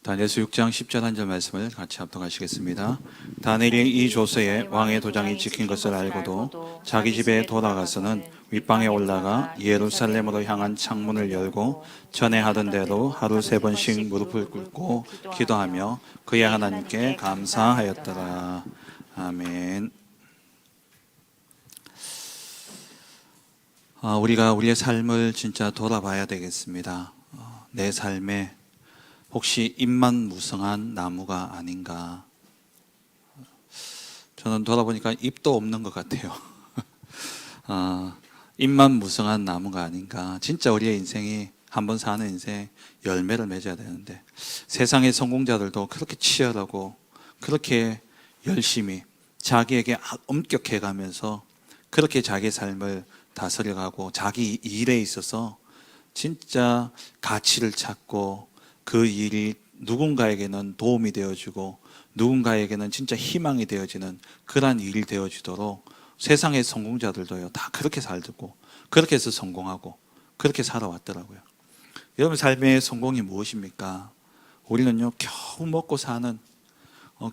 다니엘서 6장 10절 한 절 말씀을 같이 합독하시겠습니다. 다니엘이 이 조서에 왕의 도장이 찍힌 것을 알고도 자기 집에 돌아가서는 윗방에 올라가 예루살렘으로 향한 창문을 열고 전에 하던 대로 하루 3번씩 무릎을 꿇고 기도하며 그의 하나님께 감사하였더라. 아멘. 우리가 우리의 삶을 진짜 돌아봐야 되겠습니다. 내 삶에 혹시 잎만 무성한 나무가 아닌가? 저는 돌아보니까 잎도 없는 것 같아요. 잎만 무성한 나무가 아닌가? 진짜 우리의 인생이 한번 사는 인생 열매를 맺어야 되는데 세상의 성공자들도 그렇게 치열하고 그렇게 열심히 자기에게 엄격해가면서 그렇게 자기의 삶을 다스려가고 자기 일에 있어서 진짜 가치를 찾고 그 일이 누군가에게는 도움이 되어주고 누군가에게는 진짜 희망이 되어지는 그러한 일이 되어주도록 세상의 성공자들도요 다 그렇게 살고 그렇게 해서 성공하고 그렇게 살아왔더라고요. 여러분 삶의 성공이 무엇입니까? 우리는요 겨우 먹고 사는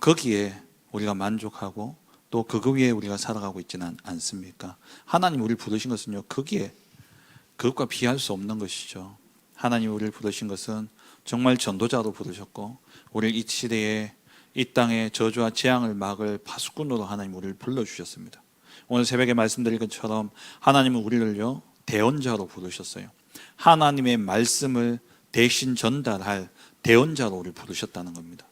거기에 우리가 만족하고 또 그 위에 우리가 살아가고 있지는 않습니까? 하나님 우리를 부르신 것은요 거기에 그것과 비할 수 없는 것이죠. 하나님 우리를 부르신 것은 정말 전도자로 부르셨고 우리를 이 시대에 이 땅의 저주와 재앙을 막을 파수꾼으로 하나님 우리를 불러주셨습니다. 오늘 새벽에 말씀드린 것처럼 하나님은 우리를요 대언자로 부르셨어요. 하나님의 말씀을 대신 전달할 대언자로 우리를 부르셨다는 겁니다.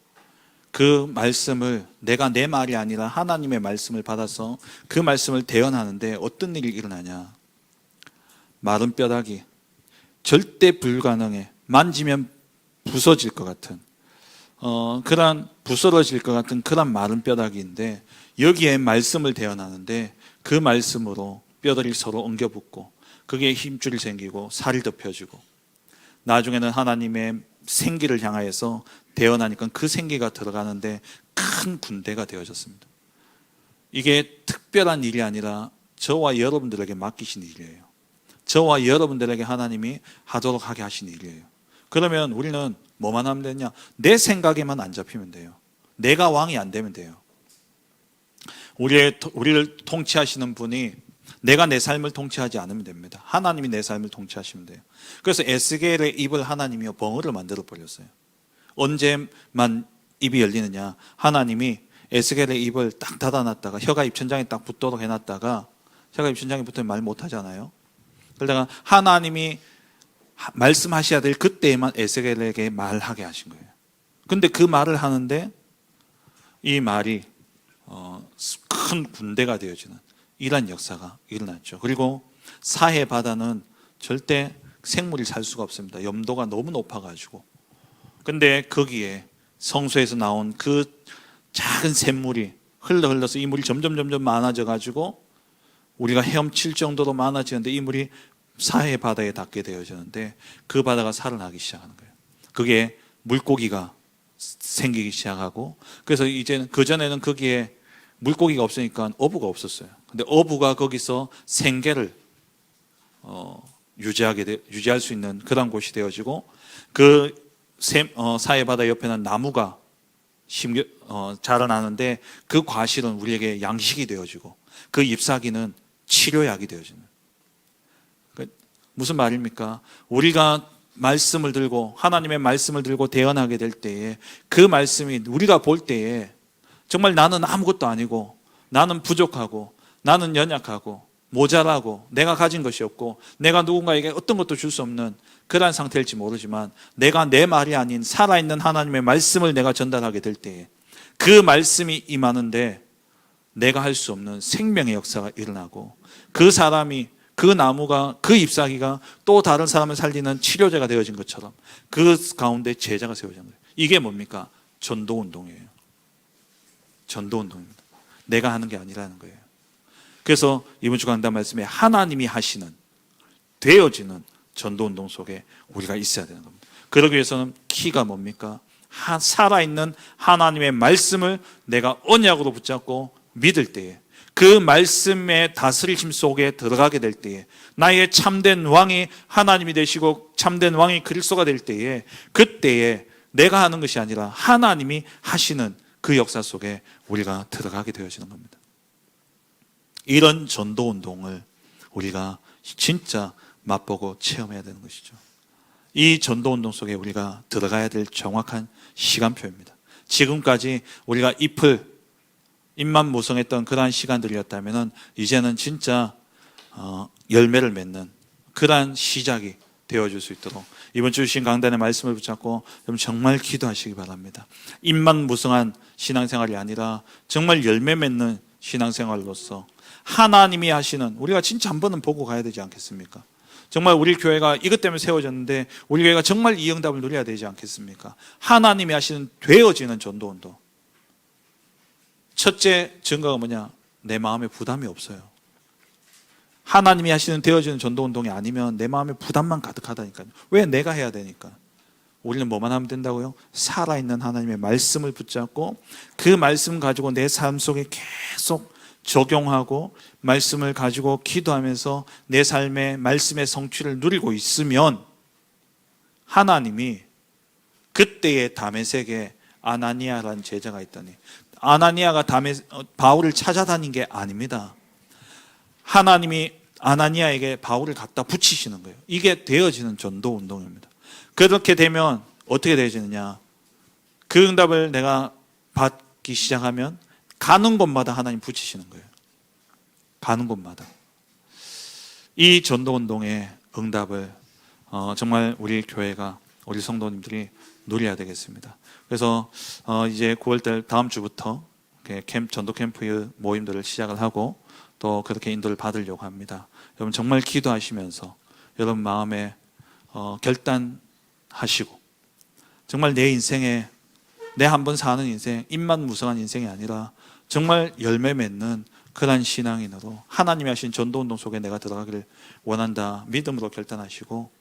그 말씀을 내가 내 말이 아니라 하나님의 말씀을 받아서 그 말씀을 대언하는데 어떤 일이 일어나냐? 마른 뼈다귀 절대 불가능해. 만지면 부서질 것 같은 그런 부스러질 것 같은 그런 마른 뼈다귀인데 여기에 말씀을 대언하는데 그 말씀으로 뼈들이 서로 엉겨붙고 그게 힘줄이 생기고 살이 덮여지고 나중에는 하나님의 생기를 향하여서 대언하니까 그 생기가 들어가는데 큰 군대가 되어졌습니다. 이게 특별한 일이 아니라 저와 여러분들에게 맡기신 일이에요. 저와 여러분들에게 하나님이 하도록 하게 하신 일이에요. 그러면 우리는 뭐만 하면 되냐? 내 생각에만 안 잡히면 돼요. 내가 왕이 안 되면 돼요. 우리를 통치하시는 분이 내가 내 삶을 통치하지 않으면 됩니다. 하나님이 내 삶을 통치하시면 돼요. 그래서 에스겔의 입을 하나님이 벙어리를 만들어 버렸어요. 언제만 입이 열리느냐? 하나님이 에스겔의 입을 딱 닫아놨다가 혀가 입천장에 딱 붙도록 해놨다가 혀가 입천장에 붙으면 말 못하잖아요. 그러다가 하나님이 말씀하셔야 될 그때에만 에스겔에게 말하게 하신 거예요. 근데 그 말을 하는데 이 말이 큰 군대가 되어지는 이런 역사가 일어났죠. 그리고 사해 바다는 절대 생물이 살 수가 없습니다. 염도가 너무 높아가지고. 근데 거기에 성소에서 나온 그 작은 샘물이 흘러서 이 물이 점점 많아져가지고 우리가 헤엄칠 정도로 많아지는데 이 물이 사해 바다에 닿게 되어지는데 그 바다가 살아나기 시작하는 거예요. 그게 물고기가 생기기 시작하고 그래서 이제는 그전에는 거기에 물고기가 없으니까 어부가 없었어요. 근데 어부가 거기서 생계를 유지할 수 있는 그런 곳이 되어지고 그 사해 바다 옆에는 나무가 자라나는데 그 과실은 우리에게 양식이 되어지고 그 잎사귀는 치료약이 되어지는. 무슨 말입니까? 우리가 말씀을 들고 하나님의 말씀을 들고 대언하게 될 때에 그 말씀이 우리가 볼 때에 정말 나는 아무것도 아니고 나는 부족하고 나는 연약하고 모자라고 내가 가진 것이 없고 내가 누군가에게 어떤 것도 줄 수 없는 그러한 상태일지 모르지만 내가 내 말이 아닌 살아있는 하나님의 말씀을 내가 전달하게 될 때에 그 말씀이 임하는데 내가 할 수 없는 생명의 역사가 일어나고 그 사람이 그 나무가 그 잎사귀가 또 다른 사람을 살리는 치료제가 되어진 것처럼 그 가운데 제자가 세워진 거예요. 이게 뭡니까? 전도운동이에요. 전도운동입니다. 내가 하는 게 아니라는 거예요. 그래서 이번 주 강단 말씀에 하나님이 하시는 되어지는 전도운동 속에 우리가 있어야 되는 겁니다. 그러기 위해서는 키가 뭡니까? 살아있는 하나님의 말씀을 내가 언약으로 붙잡고 믿을 때에 그 말씀의 다스리심 속에 들어가게 될 때에 나의 참된 왕이 하나님이 되시고 참된 왕이 그리스도가 될 때에 그때에 내가 하는 것이 아니라 하나님이 하시는 그 역사 속에 우리가 들어가게 되어지는 겁니다. 이런 전도운동을 우리가 진짜 맛보고 체험해야 되는 것이죠. 이 전도운동 속에 우리가 들어가야 될 정확한 시간표입니다. 지금까지 우리가 잎만 무성했던 그러한 시간들이었다면 이제는 진짜 열매를 맺는 그러한 시작이 되어줄 수 있도록 이번 주 주신 강단의 말씀을 붙잡고 정말 기도하시기 바랍니다. 잎만 무성한 신앙생활이 아니라 정말 열매 맺는 신앙생활로서 하나님이 하시는, 우리가 진짜 한 번은 보고 가야 되지 않겠습니까? 정말 우리 교회가 이것 때문에 세워졌는데 우리 교회가 정말 이 응답을 누려야 되지 않겠습니까? 하나님이 하시는 되어지는 전도운동. 첫째 증거가 뭐냐? 내 마음에 부담이 없어요. 하나님이 하시는 되어지는 전도운동이 아니면 내 마음에 부담만 가득하다니까요. 왜 내가 해야 되니까? 우리는 뭐만 하면 된다고요? 살아있는 하나님의 말씀을 붙잡고 그 말씀 가지고 내 삶 속에 계속 적용하고 말씀을 가지고 기도하면서 내 삶의 말씀의 성취를 누리고 있으면 하나님이 그때의 다메섹에 아나니아라는 제자가 있다니, 아나니아가 바울을 찾아다닌 게 아닙니다. 하나님이 아나니아에게 바울을 갖다 붙이시는 거예요. 이게 되어지는 전도 운동입니다. 그렇게 되면 어떻게 되어지느냐? 그 응답을 내가 받기 시작하면 가는 곳마다 하나님 붙이시는 거예요. 가는 곳마다. 이 전도 운동의 응답을 정말 우리 교회가, 우리 성도님들이 누려야 되겠습니다. 그래서 이제 9월달 다음 주부터 전도 캠프 모임들을 시작을 하고 또 그렇게 인도를 받으려고 합니다. 여러분 정말 기도하시면서 여러분 마음에 결단하시고 정말 내 인생에 내 한 번 사는 인생, 잎만 무성한 인생이 아니라 정말 열매 맺는 그런 신앙인으로 하나님이 하신 전도운동 속에 내가 들어가기를 원한다 믿음으로 결단하시고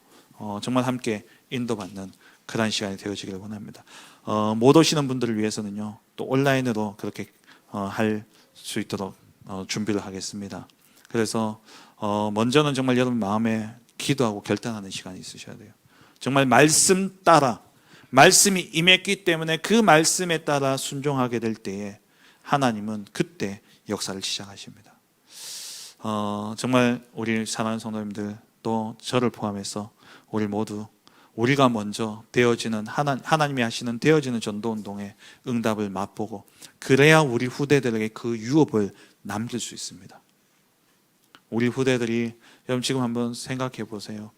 정말 함께 인도받는 그런 시간이 되어지기를 원합니다. 못 오시는 분들을 위해서는요 또 온라인으로 그렇게 할 수 있도록 준비를 하겠습니다. 그래서 먼저는 정말 여러분 마음에 기도하고 결단하는 시간이 있으셔야 돼요. 정말 말씀 따라, 말씀이 임했기 때문에 그 말씀에 따라 순종하게 될 때에 하나님은 그때 역사를 시작하십니다. 정말 우리 사랑하는 성도님들 또 저를 포함해서 우리 모두 우리가 먼저 되어지는 하나님이 하시는 되어지는 전도운동의 응답을 맛보고 그래야 우리 후대들에게 그 유업을 남길 수 있습니다. 우리 후대들이, 여러분 지금 한번 생각해 보세요.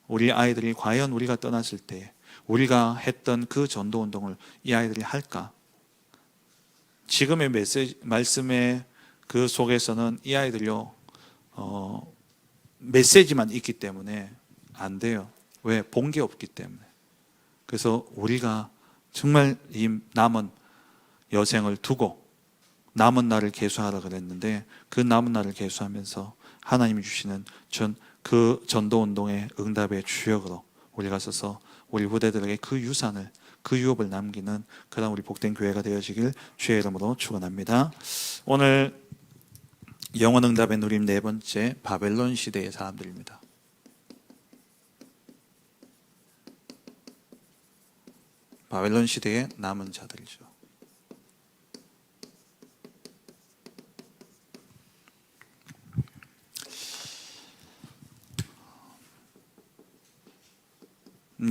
우리 아이들이 과연 우리가 떠났을 때 우리가 했던 그 전도운동을 이 아이들이 할까? 지금의 말씀의 그 속에서는 이 아이들요 메시지만 있기 때문에 안 돼요. 왜? 본 게 없기 때문에. 그래서 우리가 정말 이 남은 여생을 두고 남은 날을 계수하라 그랬는데 그 남은 날을 계수하면서 하나님이 주시는 그 전도운동의 응답의 주역으로 우리가 서서 우리 후대들에게 그 유산을, 그 유업을 남기는 그런 우리 복된 교회가 되어지길 주의 이름으로 축원합니다. 오늘 영원 응답의 누림 네 번째, 바벨론 시대의 사람들입니다. 바벨론 시대의 남은 자들이죠.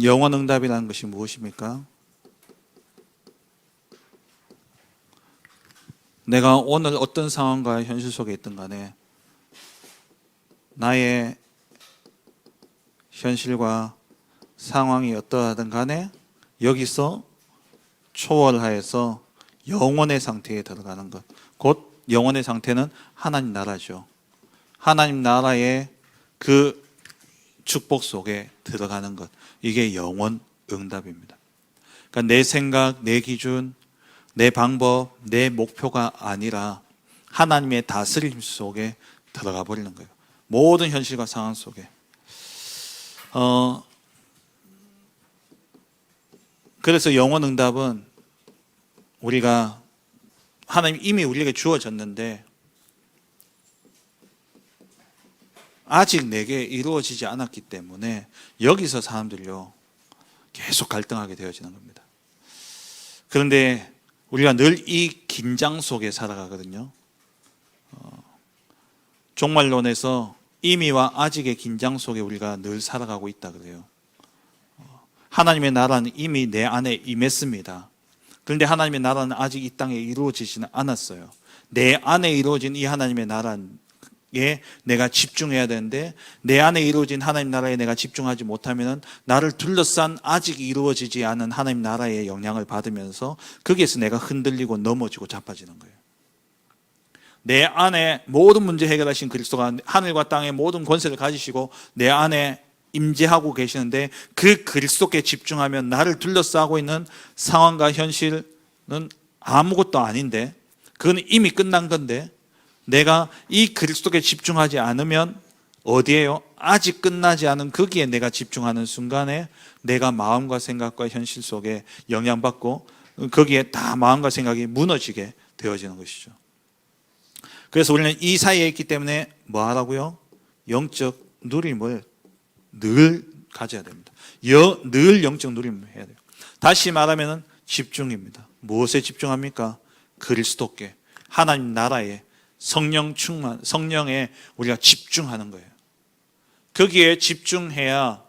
영원 응답이라는 것이 무엇입니까? 내가 오늘 어떤 상황과 현실 속에 있든 간에 나의 현실과 상황이 어떠하든 간에 여기서 초월하여서 영원의 상태에 들어가는 것. 곧 영원의 상태는 하나님 나라죠. 하나님 나라의 그 축복 속에 들어가는 것. 이게 영원 응답입니다. 그러니까 내 생각, 내 기준, 내 방법, 내 목표가 아니라 하나님의 다스림 속에 들어가 버리는 거예요. 모든 현실과 상황 속에. 그래서 영원 응답은 우리가 하나님 이미 우리에게 주어졌는데 아직 내게 이루어지지 않았기 때문에 여기서 사람들요 계속 갈등하게 되어지는 겁니다. 그런데 우리가 늘 이 긴장 속에 살아가거든요. 종말론에서 임의와 아직의 긴장 속에 우리가 늘 살아가고 있다 그래요. 하나님의 나라는 이미 내 안에 임했습니다. 그런데 하나님의 나라는 아직 이 땅에 이루어지지는 않았어요. 내 안에 이루어진 이 하나님의 나라에 내가 집중해야 되는데, 내 안에 이루어진 하나님 나라에 내가 집중하지 못하면 나를 둘러싼 아직 이루어지지 않은 하나님 나라의 영향을 받으면서 거기에서 내가 흔들리고 넘어지고 자빠지는 거예요. 내 안에 모든 문제 해결하신 그리스도가 하늘과 땅의 모든 권세를 가지시고 내 안에 임재하고 계시는데, 그 그리스도께 집중하면 나를 둘러싸고 있는 상황과 현실은 아무것도 아닌데, 그건 이미 끝난 건데, 내가 이 그리스도께 집중하지 않으면 어디에요? 아직 끝나지 않은 거기에 내가 집중하는 순간에 내가 마음과 생각과 현실 속에 영향받고 거기에 다 마음과 생각이 무너지게 되어지는 것이죠. 그래서 우리는 이 사이에 있기 때문에 뭐 하라고요? 영적 누림을 늘 가져야 됩니다. 늘 영적 누림을 해야 돼요. 다시 말하면 집중입니다. 무엇에 집중합니까? 그리스도께, 하나님 나라에, 성령 충만, 성령에 우리가 집중하는 거예요. 거기에 집중해야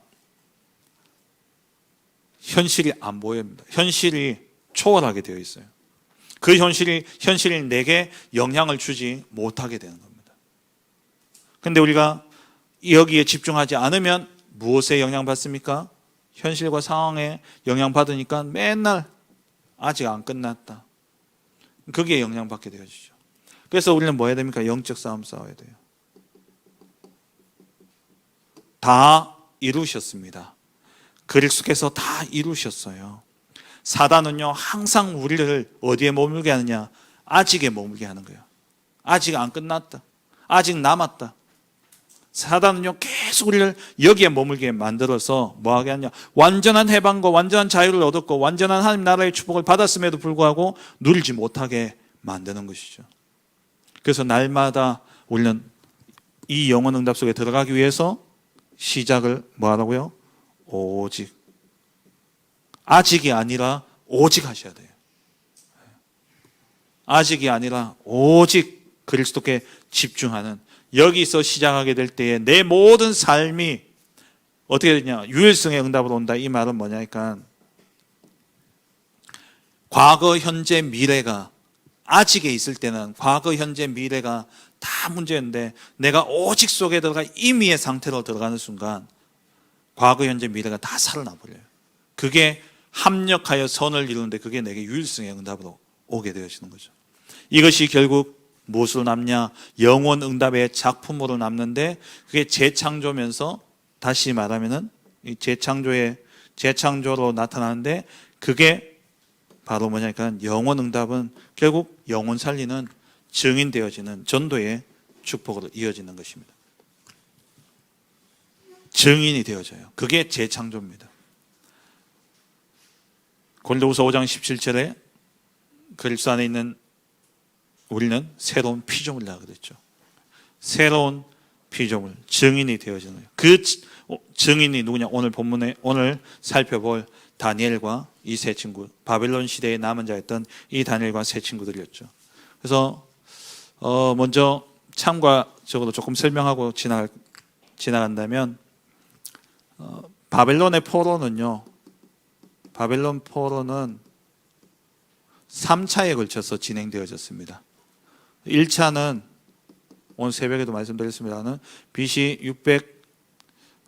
현실이 안 보입니다. 현실이 초월하게 되어 있어요. 그 현실이 내게 영향을 주지 못하게 되는 겁니다. 그런데 우리가 여기에 집중하지 않으면 무엇에 영향받습니까? 현실과 상황에 영향받으니까 맨날 아직 안 끝났다. 거기에 영향받게 되어지죠. 그래서 우리는 뭐 해야 됩니까? 영적 싸움 싸워야 돼요. 다 이루셨습니다. 그리스도께서 다 이루셨어요. 사단은요, 항상 우리를 어디에 머물게 하느냐? 아직에 머물게 하는 거예요. 아직 안 끝났다. 아직 남았다. 사단은요, 계속 우리를 여기에 머물게 만들어서 뭐 하게 하냐? 완전한 해방과 완전한 자유를 얻었고 완전한 하나님 나라의 축복을 받았음에도 불구하고 누리지 못하게 만드는 것이죠. 그래서 날마다 우리는 이 영혼 응답 속에 들어가기 위해서 시작을 뭐 하라고요? 오직. 아직이 아니라 오직 하셔야 돼요. 아직이 아니라 오직 그리스도께 집중하는, 여기서 시작하게 될 때에 내 모든 삶이 어떻게 되냐? 유일성의 응답으로 온다. 이 말은 뭐냐니까, 과거, 현재, 미래가 아직에 있을 때는 과거, 현재, 미래가 다 문제인데, 내가 오직 속에 들어가 임의의 상태로 들어가는 순간 과거, 현재, 미래가 다 살아나 버려요. 그게 합력하여 선을 이루는데 그게 내게 유일성의 응답으로 오게 되어지는 거죠. 이것이 결국 무엇으로 남냐? 영혼 응답의 작품으로 남는데, 그게 재창조면서, 다시 말하면은 이 재창조로 나타나는데, 그게 바로 뭐냐니까, 영혼 응답은 결국 영혼 살리는 증인되어지는 전도의 축복으로 이어지는 것입니다. 증인이 되어져요. 그게 재창조입니다. 고린도후서 5장 17절에 그리스도 안에 있는 우리는 새로운 피조물이라고 그랬죠. 새로운 피조물, 증인이 되어지는 거예요. 그 증인이 누구냐? 오늘 본문에 오늘 살펴볼 다니엘과 이 세 친구, 바벨론 시대에 남은 자였던 이 다니엘과 세 친구들이었죠. 그래서 먼저 참고적으로 조금 설명하고 지나간다면, 바벨론의 포로는요, 바벨론 포로는 3차에 걸쳐서 진행되어졌습니다. 1차는 오늘 새벽에도 말씀드렸습니다는 BC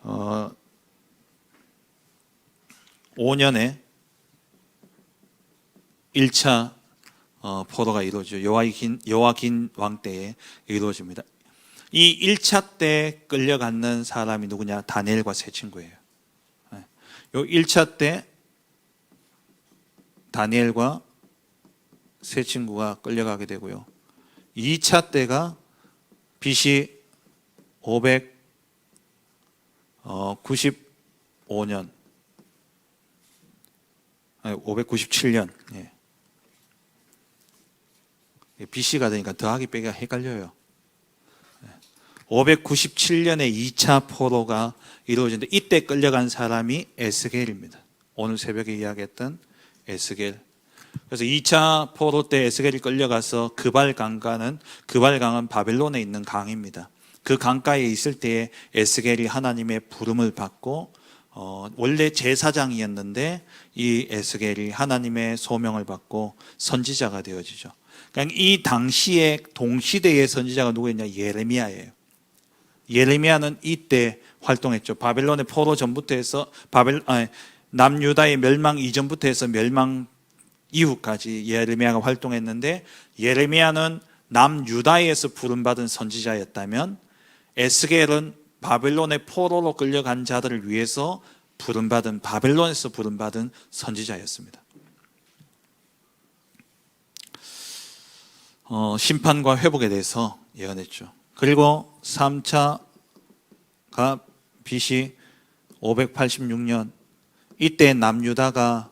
605년에 1차 포로가 이루어지죠. 요아긴 왕 때에 이루어집니다. 이 1차 때 끌려가는 사람이 누구냐? 다니엘과 세 친구예요. 요 1차 때 다니엘과 세 친구가 끌려가게 되고요. 2차 때가 BC 597년. BC가 되니까 더하기 빼기가 헷갈려요. 597년에 2차 포로가 이루어지는데, 이때 끌려간 사람이 에스겔입니다. 오늘 새벽에 이야기했던 에스겔. 그래서 2차 포로 때 에스겔이 끌려가서 그발강은 바벨론에 있는 강입니다. 그 강가에 있을 때에 에스겔이 하나님의 부름을 받고 원래 제사장이었는데 이 에스겔이 하나님의 소명을 받고 선지자가 되어지죠. 그러니까 이 당시에 동시대의 선지자가 누구였냐? 예레미야예요. 예레미야는 이때 활동했죠. 바벨론의 포로 전부터 해서 남유다의 멸망 이전부터 해서 멸망 이후까지 예레미야가 활동했는데, 예레미야는 남유다에서 부름받은 선지자였다면 에스겔은 바벨론의 포로로 끌려간 자들을 위해서 바벨론에서 부름받은 선지자였습니다. 심판과 회복에 대해서 예언했죠. 그리고 3차가 BC 586년, 이때 남유다가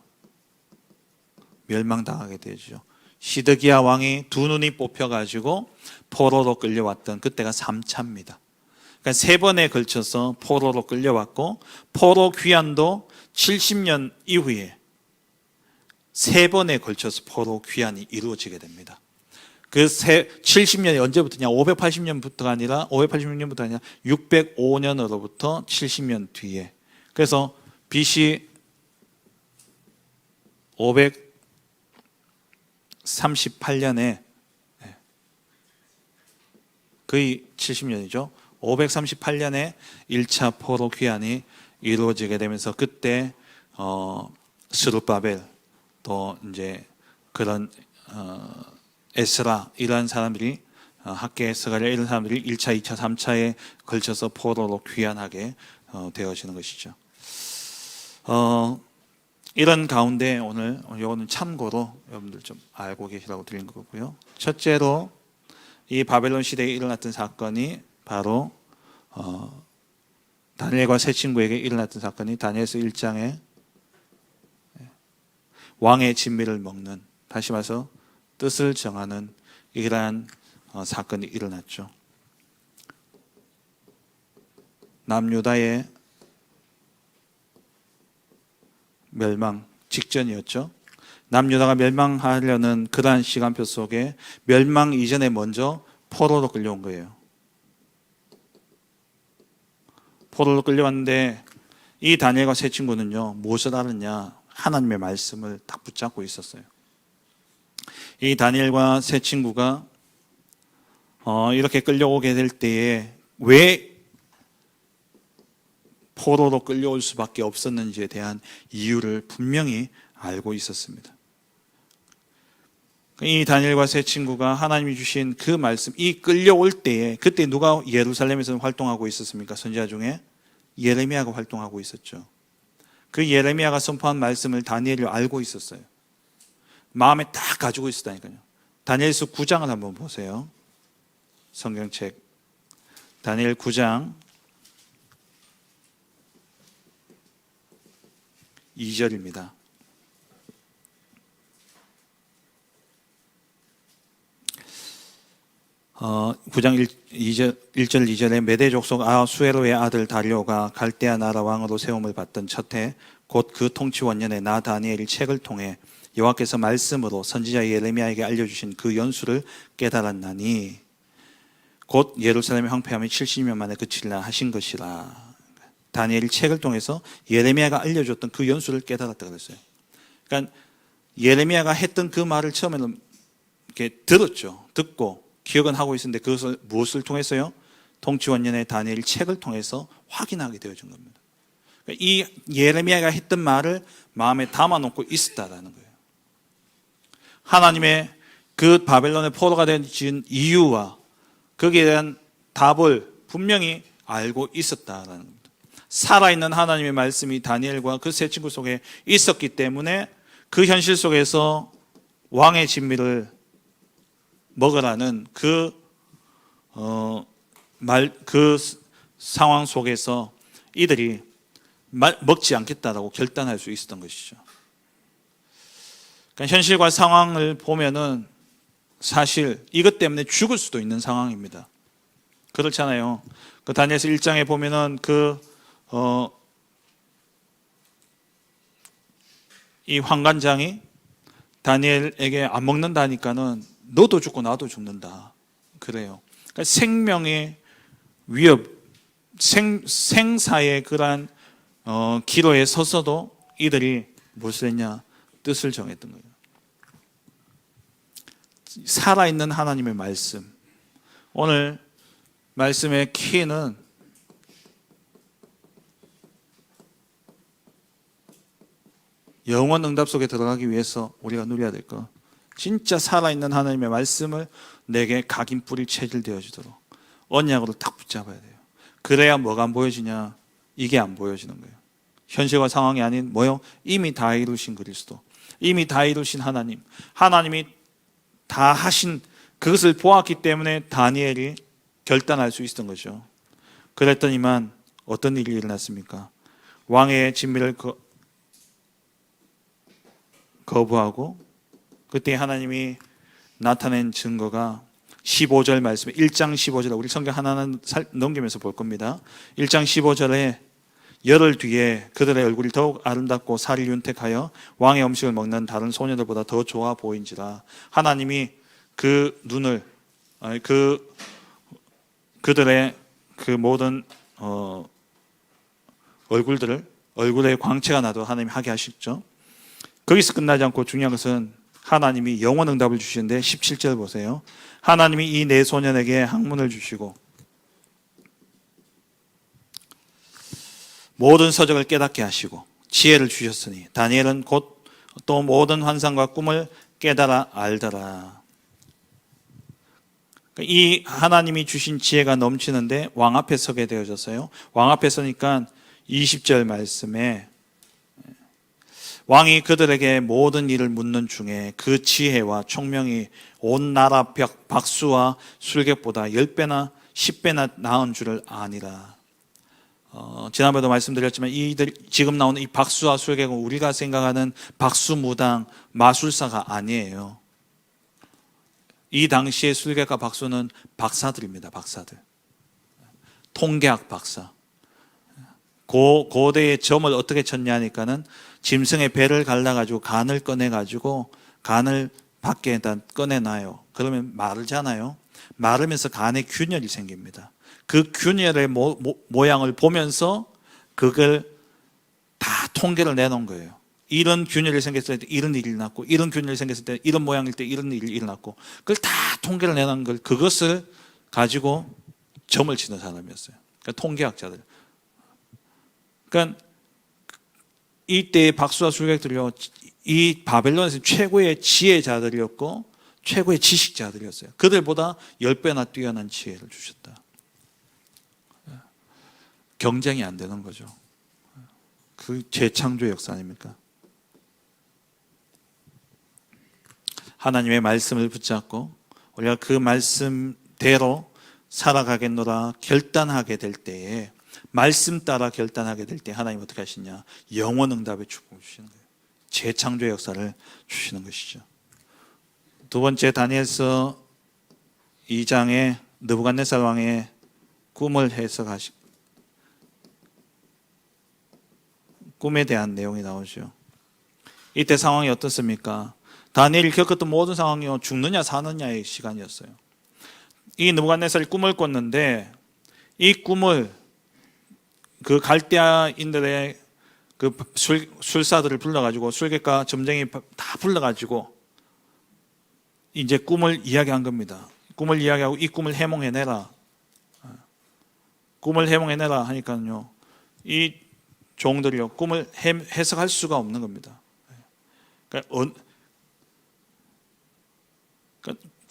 멸망당하게 되죠. 시드기야 왕이 두 눈이 뽑혀가지고 포로로 끌려왔던 그때가 3차입니다. 그러니까 3번에 걸쳐서 포로로 끌려왔고, 포로 귀환도 70년 이후에 3번에 걸쳐서 포로 귀환이 이루어지게 됩니다. 그 70년이 언제부터냐? 586년부터가 아니라 605년으로부터 70년 뒤에. 그래서 BC 538년에 거의 70년이죠. 538년에 1차 포로 귀환이 이루어지게 되면서 그때 스룹바벨 또 이제 그런 에스라 이러한 사람들이 학계 스가랴 이런 사람들이 1차, 2차, 3차에 걸쳐서 포로로 귀환하게 되어지는 것이죠. 이런 가운데 오늘 이거는 참고로 여러분들 좀 알고 계시라고 드린 거고요. 첫째로 이 바벨론 시대에 일어났던 사건이 바로 다니엘과 세 친구에게 일어났던 사건이 다니엘서 1장에 왕의 진미를 먹는, 다시 말해서 뜻을 정하는 이러한 사건이 일어났죠. 남유다의 멸망 직전이었죠. 남유다가 멸망하려는 그러한 시간표 속에 멸망 이전에 먼저 포로로 끌려온 거예요. 포로로 끌려왔는데 이 다니엘과 세 친구는요, 무엇을 알았냐? 하나님의 말씀을 딱 붙잡고 있었어요. 이 다니엘과 세 친구가 이렇게 끌려오게 될 때에 왜 포로로 끌려올 수밖에 없었는지에 대한 이유를 분명히 알고 있었습니다. 이 다니엘과 세 친구가 하나님이 주신 그 말씀, 이 끌려올 때에, 그때 누가 예루살렘에서 활동하고 있었습니까? 선지자 중에 예레미야가 활동하고 있었죠. 그 예레미야가 선포한 말씀을 다니엘이 알고 있었어요. 마음에 딱 가지고 있었다니까요. 다니엘서 9장을 한번 보세요. 성경책 다니엘 9장 2절입니다. 어, 9장 1절 2절에 메대 족속 아수에로의 아들 다리오가 갈대아 나라 왕으로 세움을 받던 첫해 곧 그 통치 원년에 나 다니엘이 책을 통해 여호와께서 말씀으로 선지자 예레미야에게 알려주신 그 연수를 깨달았나니 곧 예루살렘의 황폐함이 70년 만에 그치리라 하신 것이라. 다니엘이 책을 통해서 예레미야가 알려줬던 그 연수를 깨달았다 그랬어요. 그러니까 예레미야가 했던 그 말을 처음에는 이렇게 들었죠. 듣고 기억은 하고 있었는데 그것을 무엇을 통해서요? 통치원년의 다니엘 책을 통해서 확인하게 되어진 겁니다. 그러니까 이 예레미야가 했던 말을 마음에 담아놓고 있었다라는 거예요. 하나님의 그 바벨론의 포로가 된 이유와 거기에 대한 답을 분명히 알고 있었다라는 겁니다. 살아있는 하나님의 말씀이 다니엘과 그 세 친구 속에 있었기 때문에 그 현실 속에서 왕의 진미를 먹으라는 그 상황 속에서 이들이 먹지 않겠다라고 결단할 수 있었던 것이죠. 그러니까 현실과 상황을 보면은 사실 이것 때문에 죽을 수도 있는 상황입니다. 그렇잖아요. 그 다니엘서 1장에 보면은 이 환관장이 다니엘에게 안 먹는다니까는 너도 죽고 나도 죽는다. 그래요. 그러니까 생명의 위협, 생사의 그러한 기로에 서서도 이들이 무엇을 했냐? 뜻을 정했던 거예요. 살아있는 하나님의 말씀. 오늘 말씀의 키는 영원 응답 속에 들어가기 위해서 우리가 누려야 될 것. 진짜 살아있는 하나님의 말씀을 내게 각인 뿌릴 체질 되어주도록 언약으로 딱 붙잡아야 돼요. 그래야 뭐가 안 보여지냐? 이게 안 보여지는 거예요. 현실과 상황이 아닌 뭐요? 이미 다 이루신 그리스도, 이미 다 이루신 하나님, 하나님이 다 하신 그것을 보았기 때문에 다니엘이 결단할 수 있었던 거죠. 그랬더니만 어떤 일이 일어났습니까? 왕의 진미를 거부하고 그때 하나님이 나타낸 증거가 15절 말씀에 1장 15절에 우리 성경 하나는 넘기면서 볼 겁니다. 1장 15절에 열흘 뒤에 그들의 얼굴이 더욱 아름답고 살이 윤택하여 왕의 음식을 먹는 다른 소녀들보다 더 좋아 보인지라. 하나님이 그 눈을 그들의 그 모든 얼굴에 광채가 나도 하나님이 하게 하셨죠. 거기서 끝나지 않고 중요한 것은 하나님이 영원 응답을 주시는데 17절 보세요. 하나님이 이 네 소년에게 학문을 주시고 모든 서적을 깨닫게 하시고 지혜를 주셨으니 다니엘은 곧 또 모든 환상과 꿈을 깨달아 알더라. 이 하나님이 주신 지혜가 넘치는데 왕 앞에 서게 되어졌어요. 왕 앞에 서니까 20절 말씀에 왕이 그들에게 모든 일을 묻는 중에 그 지혜와 총명이 온 나라 박수와 술객보다 10배나 10배나 나은 줄을 아니라. 지난번에도 말씀드렸지만 이들 지금 나오는 이 박수와 술객은 우리가 생각하는 박수무당 마술사가 아니에요. 이 당시의 술객과 박수는 박사들입니다. 박사들. 통계학 박사. 고대의 점을 어떻게 쳤냐 하니까는 짐승의 배를 갈라가지고 간을 꺼내가지고 간을 밖에다 꺼내놔요. 그러면 마르잖아요. 마르면서 간에 균열이 생깁니다. 그 균열의 모양을 보면서 그걸 다 통계를 내놓은 거예요. 이런 균열이 생겼을 때 이런 일이 일어났고, 이런 균열이 생겼을 때 이런 모양일 때 이런 일이 일어났고, 그걸 다 통계를 내놓은 걸, 그것을 가지고 점을 치는 사람이었어요. 그러니까 통계학자들. 그러니까 이때의 박수와 술객들이요, 이 바벨론에서 최고의 지혜자들이었고 최고의 지식자들이었어요. 그들보다 10배나 뛰어난 지혜를 주셨다. 경쟁이 안 되는 거죠. 그 재창조 역사 아닙니까? 하나님의 말씀을 붙잡고 우리가 그 말씀대로 살아가겠노라 결단하게 될 때에, 말씀 따라 결단하게 될 때 하나님 어떻게 하시냐? 영원 응답의 축복을 주시는 거예요. 재창조 역사를 주시는 것이죠. 두 번째, 다니엘서 2장에 느부갓네살 왕의 꿈을 해석하시고 꿈에 대한 내용이 나오죠. 이때 상황이 어떻습니까? 다니엘이 겪었던 모든 상황이요, 죽느냐 사느냐의 시간이었어요. 이 느부갓네살이 꿈을 꿨는데 이 꿈을 그 갈대아인들의 그 술사들을 불러가지고, 술객과 점쟁이 다 불러가지고 이제 꿈을 이야기한 겁니다. 꿈을 이야기하고 이 꿈을 해몽해내라. 꿈을 해몽해내라 하니까요, 이 종들이요, 꿈을 해석할 수가 없는 겁니다. 그러니까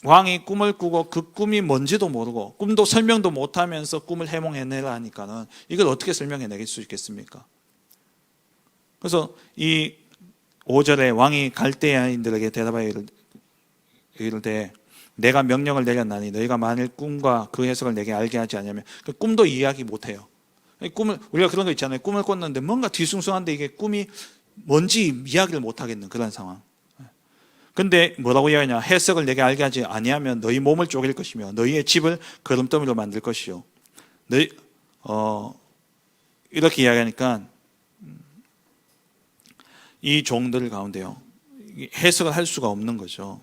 왕이 꿈을 꾸고 그 꿈이 뭔지도 모르고 꿈도 설명도 못하면서 꿈을 해몽해내라 하니까는 이걸 어떻게 설명해내길 수 있겠습니까? 그래서 이 5절에 왕이 갈대아인들에게 대답하여 이르되 내가 명령을 내렸나니 너희가 만일 꿈과 그 해석을 내게 알게 하지 않으면, 그 꿈도 이야기 못해요. 꿈을, 우리가 그런 거 있잖아요. 꿈을 꿨는데 뭔가 뒤숭숭한데 이게 꿈이 뭔지 이야기를 못하겠는 그런 상황. 근데 뭐라고 이야기하냐? 해석을 내게 알게 하지 아니하면 너희 몸을 쪼갤 것이며 너희의 집을 거름더미로 만들 것이요. 이렇게 이야기하니까 이 종들 가운데요, 해석을 할 수가 없는 거죠.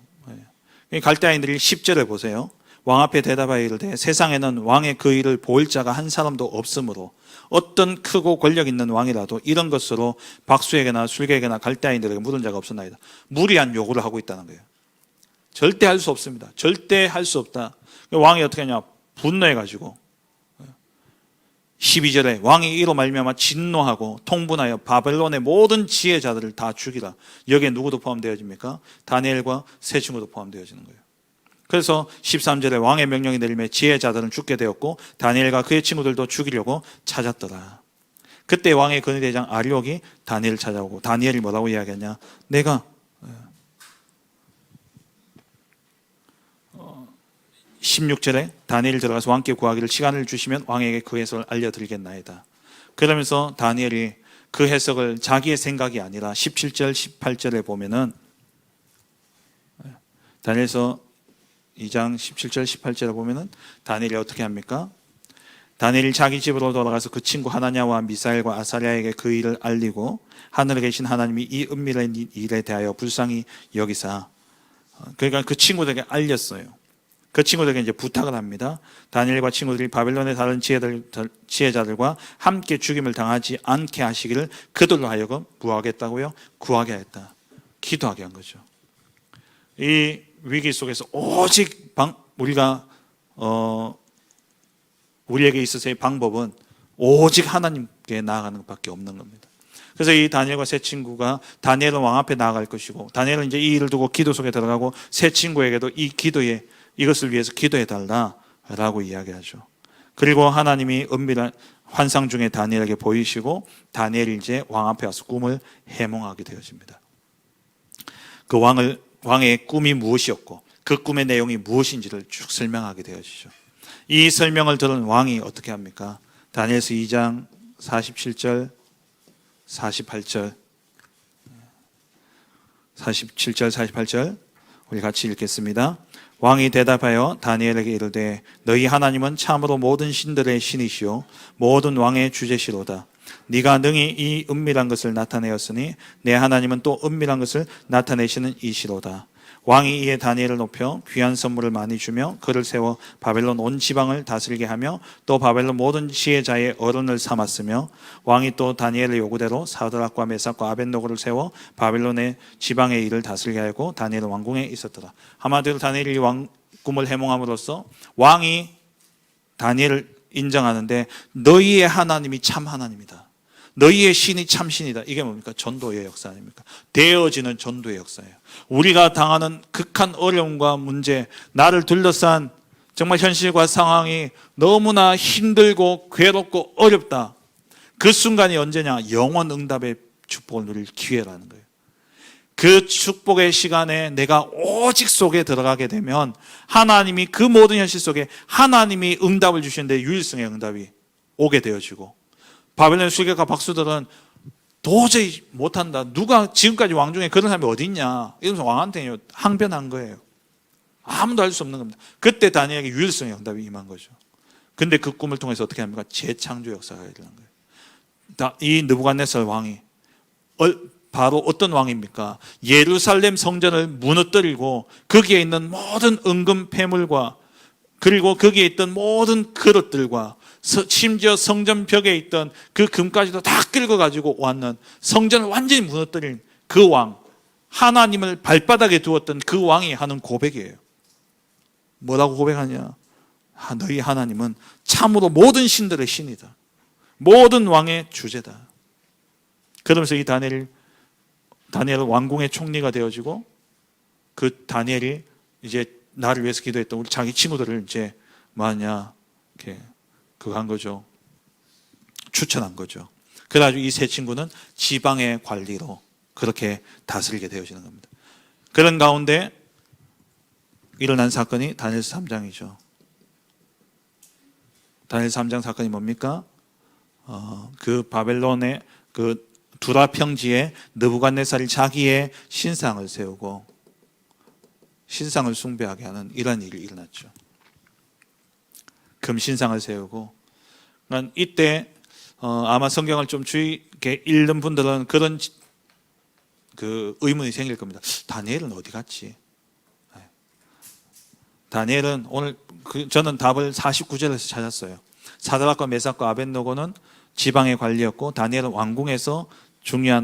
갈대아인들이 10절에 보세요. 왕 앞에 대답하여 이르되 세상에는 왕의 그 일을 보일 자가 한 사람도 없으므로 어떤 크고 권력 있는 왕이라도 이런 것으로 박수에게나 술객에게나 갈대아인들에게 물은 자가 없었나이다. 무리한 요구를 하고 있다는 거예요. 절대 할 수 없습니다. 절대 할 수 없다. 왕이 어떻게 하냐? 분노해가지고 12절에 왕이 이로 말미암아 진노하고 통분하여 바벨론의 모든 지혜자들을 다 죽이라. 여기에 누구도 포함되어집니까? 다니엘과 세 친구도 포함되어지는 거예요. 그래서 13절에 왕의 명령이 내림에 지혜자들은 죽게 되었고 다니엘과 그의 친구들도 죽이려고 찾았더라. 그때 왕의 근위대장 아리옥이 다니엘을 찾아오고 다니엘이 뭐라고 이야기했냐? 내가 16절에 다니엘이 들어가서 왕께 구하기를 시간을 주시면 왕에게 그 해석을 알려드리겠나이다. 그러면서 다니엘이 그 해석을 자기의 생각이 아니라 17절, 18절에 보면은 다니엘서 2장 17절, 18절에 보면은 다니엘이 어떻게 합니까? 다니엘이 자기 집으로 돌아가서 그 친구 하나냐와 미사엘과 아사랴에게 그 일을 알리고 하늘에 계신 하나님이 이 은밀한 일에 대하여 불쌍히 여기사, 그러니까 그 친구들에게 알렸어요. 그 친구들에게 이제 부탁을 합니다. 다니엘과 친구들이 바벨론의 다른 지혜자들과 함께 죽임을 당하지 않게 하시기를 그들로 하여금 구하겠다고요? 구하게 했다. 기도하게 한 거죠. 이 위기 속에서 오직 우리에게 있어서의 방법은 오직 하나님께 나아가는 것밖에 없는 겁니다. 그래서 이 다니엘과 세 친구가 다니엘은 왕 앞에 나아갈 것이고 다니엘은 이제 이 일을 두고 기도 속에 들어가고 세 친구에게도 이것을 위해서 기도해 달라라고 이야기하죠. 그리고 하나님이 은밀한 환상 중에 다니엘에게 보이시고 다니엘이 이제 왕 앞에 와서 꿈을 해몽하게 되어집니다. 그 왕의 꿈이 무엇이었고 그 꿈의 내용이 무엇인지를 쭉 설명하게 되어지죠. 이 설명을 들은 왕이 어떻게 합니까? 다니엘서 2장 47절, 48절, 48절 우리 같이 읽겠습니다. 왕이 대답하여 다니엘에게 이르되 너희 하나님은 참으로 모든 신들의 신이시오 모든 왕의 주제시로다. 네가 능히 이 은밀한 것을 나타내었으니 내 하나님은 또 은밀한 것을 나타내시는 이시로다. 왕이 이에 다니엘을 높여 귀한 선물을 많이 주며 그를 세워 바벨론 온 지방을 다스리게 하며 또 바벨론 모든 지혜자의 어른을 삼았으며 왕이 또 다니엘의 요구대로 사드락과 메삭과 아벳노고를 세워 바벨론의 지방의 일을 다스리게 하고 다니엘은 왕궁에 있었더라. 한마디로 다니엘이 왕 꿈을 해몽함으로써 왕이 다니엘을 인정하는데 너희의 하나님이 참 하나님이다. 너희의 신이 참 신이다. 이게 뭡니까? 전도의 역사 아닙니까? 되어지는 전도의 역사예요. 우리가 당하는 극한 어려움과 문제, 나를 둘러싼 정말 현실과 상황이 너무나 힘들고 괴롭고 어렵다. 그 순간이 언제냐? 영원 응답의 축복을 누릴 기회라는 거예요. 그 축복의 시간에 내가 오직 속에 들어가게 되면 하나님이 그 모든 현실 속에 하나님이 응답을 주시는데 유일성의 응답이 오게 되어지고 바벨론 술객과 박수들은 도저히 못한다. 누가 지금까지 왕 중에 그런 사람이 어디 있냐. 이러면서 왕한테 항변한 거예요. 아무도 알 수 없는 겁니다. 그때 다니엘에게 유일성의 응답이 임한 거죠. 근데 그 꿈을 통해서 어떻게 합니까? 재창조 역사가 일어난 거예요. 이 느부갓네살 왕이 바로 어떤 왕입니까? 예루살렘 성전을 무너뜨리고 거기에 있는 모든 은금 폐물과 그리고 거기에 있던 모든 그릇들과 심지어 성전 벽에 있던 그 금까지도 다 긁어가지고 왔는 성전을 완전히 무너뜨린 그 왕, 하나님을 발바닥에 두었던 그 왕이 하는 고백이에요. 뭐라고 고백하냐? 너희 하나님은 참으로 모든 신들의 신이다. 모든 왕의 주제다. 그러면서 이 다니엘은 왕궁의 총리가 되어지고 그 다니엘이 이제 나를 위해서 기도했던 우리 자기 친구들을 이제 뭐하냐 이렇게 그거 한 거죠. 추천한 거죠. 그래가지고 이 세 친구는 지방의 관리로 그렇게 다스리게 되어지는 겁니다. 그런 가운데 일어난 사건이 다니엘서 3장이죠. 다니엘서 3장 사건이 뭡니까? 그 바벨론의 그 두라 평지에 느부갓네살이 자기의 신상을 세우고 신상을 숭배하게 하는 이런 일이 일어났죠. 금신상을 세우고, 그러니까 이때 아마 성경을 좀 주의 깊게 읽는 분들은 그 의문이 생길 겁니다. 다니엘은 어디 갔지? 다니엘은 오늘 저는 답을 49절에서 찾았어요. 사드락과 메삭과 아벳느고는 지방의 관리였고 다니엘은 왕궁에서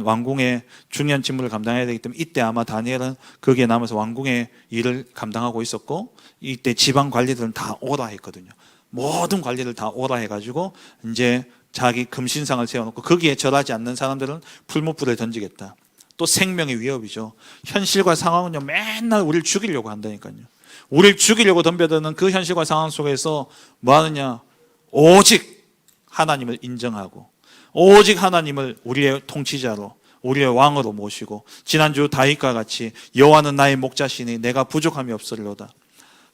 왕궁의 중요한 직무를 감당해야 되기 때문에 이때 아마 다니엘은 거기에 남아서 왕궁의 일을 감당하고 있었고 이때 지방 관리들은 다 오라 했거든요. 모든 관리를 다 오라 해가지고 이제 자기 금신상을 세워놓고 거기에 절하지 않는 사람들은 풀무불에 던지겠다. 또 생명의 위협이죠. 현실과 상황은요 맨날 우리를 죽이려고 한다니까요. 우리를 죽이려고 덤벼드는 그 현실과 상황 속에서 뭐 하느냐? 오직 하나님을 인정하고 오직 하나님을 우리의 통치자로 우리의 왕으로 모시고 지난주 다윗과 같이 여호와는 나의 목자시니 내가 부족함이 없으리로다.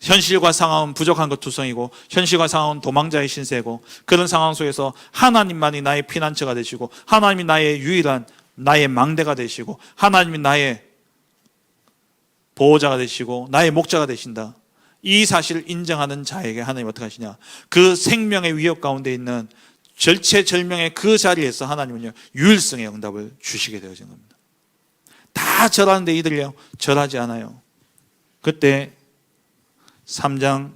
현실과 상황은 부족한 것 투성이고 현실과 상황은 도망자의 신세고 그런 상황 속에서 하나님만이 나의 피난처가 되시고 하나님이 나의 유일한 나의 망대가 되시고 하나님이 나의 보호자가 되시고 나의 목자가 되신다. 이 사실을 인정하는 자에게 하나님 어떻게 하시냐? 그 생명의 위협 가운데 있는 절체절명의 그 자리에서 하나님은요 유일성의 응답을 주시게 되어진 겁니다. 다 절하는데 이들요 절하지 않아요. 그때 3장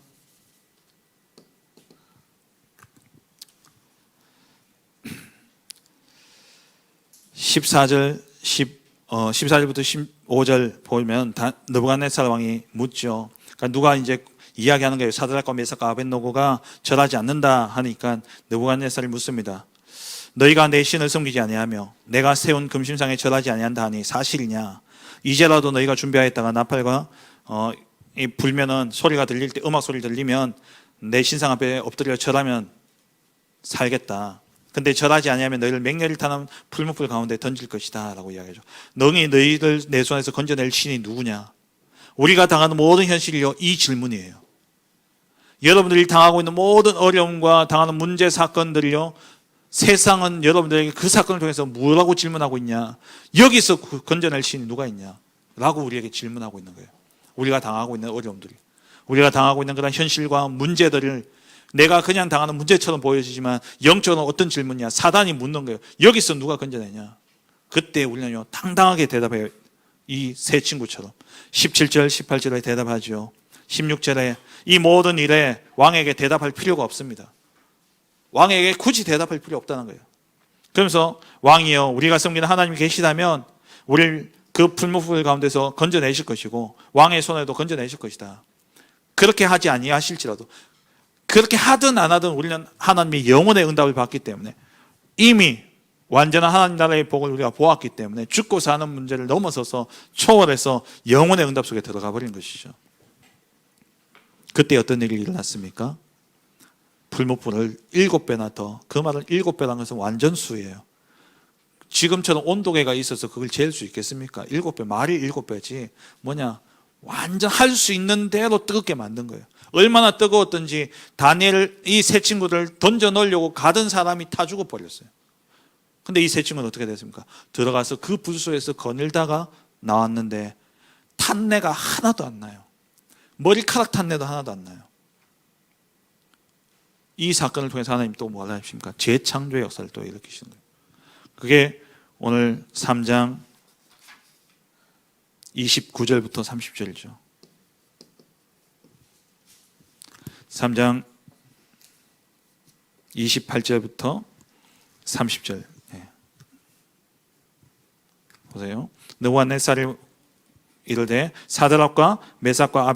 14절 14절부터 15절 보면 느부갓네살 왕이 묻죠. 그러니까 누가 이제 이야기하는 거예요. 사드락과 메삭과 아벳느고가 절하지 않는다 하니까 느부갓네살이 묻습니다. 너희가 내 신을 섬기지 아니하며 내가 세운 금신상에 절하지 아니한다 하니 사실이냐? 이제라도 너희가 준비하였다가 나팔과 이 불면은 소리가 들릴 때 음악 소리를 들리면 내 신상 앞에 엎드려 절하면 살겠다. 근데 절하지 아니하면 너희를 맹렬히 타는 풀무불 가운데 던질 것이다 라고 이야기하죠. 너희를 내 손에서 건져낼 신이 누구냐? 우리가 당하는 모든 현실이요 이 질문이에요. 여러분들이 당하고 있는 모든 어려움과 당하는 문제 사건들이요 세상은 여러분들에게 그 사건을 통해서 뭐라고 질문하고 있냐? 여기서 건져낼 신이 누가 있냐? 라고 우리에게 질문하고 있는 거예요. 우리가 당하고 있는 어려움들이, 우리가 당하고 있는 그런 현실과 문제들을 내가 그냥 당하는 문제처럼 보여지지만 영적으로 어떤 질문이냐? 사단이 묻는 거예요. 여기서 누가 건져내냐? 그때 우리는요 당당하게 대답해요. 이 세 친구처럼 17절 18절에 대답하죠. 16절에 이 모든 일에 왕에게 대답할 필요가 없습니다. 왕에게 굳이 대답할 필요 없다는 거예요. 그러면서 왕이여 우리가 섬기는 하나님이 계시다면 우리를 그 풀무불 가운데서 건져내실 것이고 왕의 손에도 건져내실 것이다. 그렇게 하지 아니하실지라도 그렇게 하든 안 하든 우리는 하나님의 영원의 응답을 받기 때문에 이미 완전한 하나님 나라의 복을 우리가 보았기 때문에 죽고 사는 문제를 넘어서서 초월해서 영원의 응답 속에 들어가 버린 것이죠. 그때 어떤 일이 일어났습니까? 풀무불을 7배나 더, 그 말은 7배라는 것은 완전수예요. 지금처럼 온도계가 있어서 그걸 잴 수 있겠습니까? 7배, 말이 7배지 뭐냐 완전 할 수 있는 대로 뜨겁게 만든 거예요. 얼마나 뜨거웠던지 다니엘 이 세 친구들 던져 넣으려고 가던 사람이 타 죽어 버렸어요. 근데 이 세 친구는 어떻게 됐습니까? 들어가서 그 불 속에서 거닐다가 나왔는데 탄내가 하나도 안 나요. 머리카락 탄내도 하나도 안 나요. 이 사건을 통해서 하나님 또 뭐라 하십니까? 재창조의 역사를 또 일으키시는 거예요. 그게 오늘 3장 29절부터 30절이죠. 3장 28절부터 30절. 보세요. 느부갓네살이 이르되 사드락과 메삭과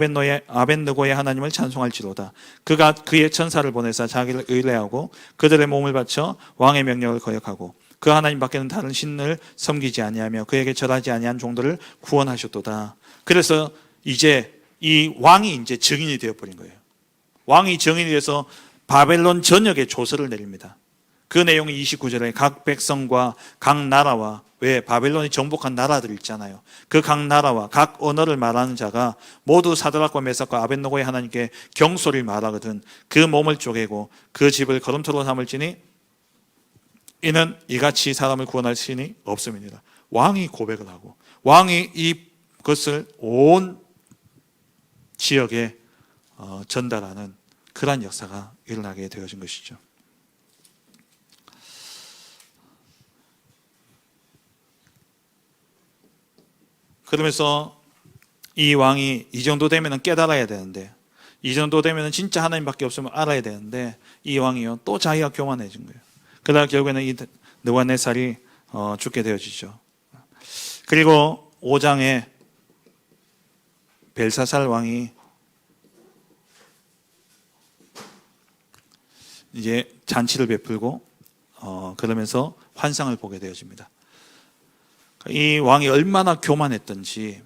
아벳느고의 하나님을 찬송할지로다. 그가 그의 천사를 보내사 자기를 의뢰하고 그들의 몸을 바쳐 왕의 명령을 거역하고 그 하나님 밖에는 다른 신을 섬기지 아니하며 그에게 절하지 아니한 종들을 구원하셨도다. 그래서 이제 이 왕이 이제 증인이 되어버린 거예요. 왕이 증인이 돼서 바벨론 전역에 조서를 내립니다. 그 내용이 29절에 각 백성과 각 나라와 왜 바벨론이 정복한 나라들 있잖아요. 그 각 나라와 각 언어를 말하는 자가 모두 사드락과 메삭과 아벳느고의 하나님께 경소를 말하거든 그 몸을 쪼개고 그 집을 걸음터로 삼을지니 이는 이같이 사람을 구원할 신이 없음이니라. 왕이 고백을 하고 왕이 이것을 온 지역에 전달하는 그러한 역사가 일어나게 되어진 것이죠. 그러면서 이 왕이 이 정도 되면 깨달아야 되는데, 이 정도 되면 진짜 하나님밖에 없으면 알아야 되는데, 이 왕이요 또 자기가 교만해진 거예요. 그러다 결국에는 이 느부갓네살이 죽게 되어지죠. 그리고 5장에 벨사살 왕이 이제 잔치를 베풀고 그러면서 환상을 보게 되어집니다. 이 왕이 얼마나 교만했던지